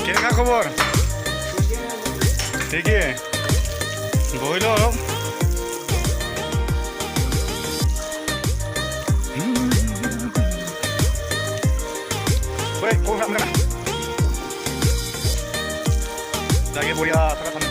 Kira खबर ठीक है বহিলো অলপ 왜 거기 가면 되나 자 이게 뭐야 살았네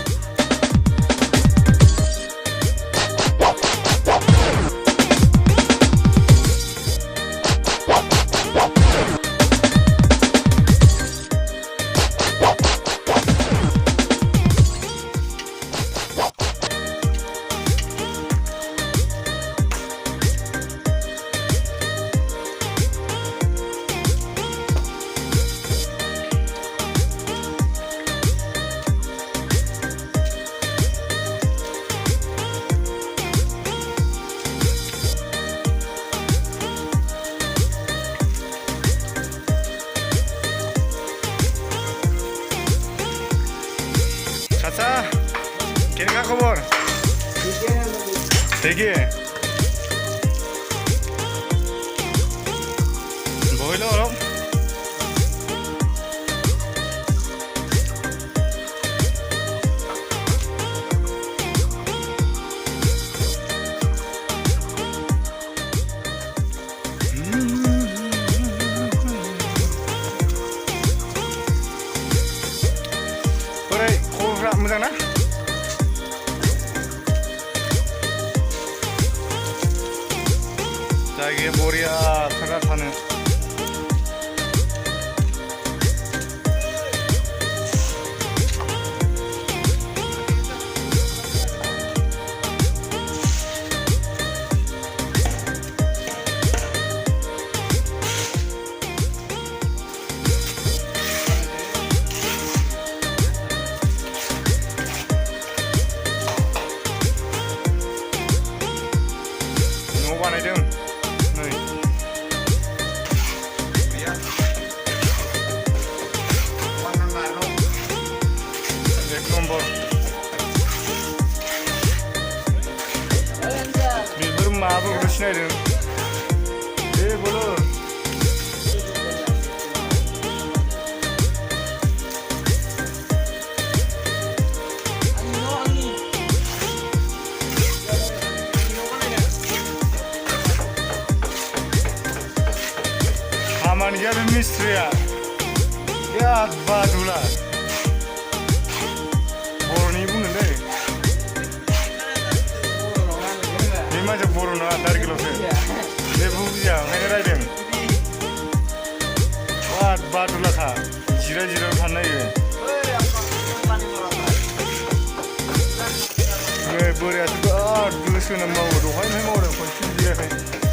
Kasa, kira खबर ठीक है বহিলো অলপ मोजां ना जायगाया बरिया थागा थानो बानायदों नै एक नम्बर बेफोर माबाफोरखौ सिनायदों बे बोलो खामानिया बे मिस्ट्रिया बिराद बादुला बर'नि बुंदोंलै बे मानसिया बर' नङा दारगिल'सो जेबो बुजिया ओंखायनो रायदों बिराद बादुलाखा जिराय जिराय थानो नागिरो बोरायासो बिराद गोसो होनानै मावो दहायनिफ्राय मावदों खनसेबो जिरायाखै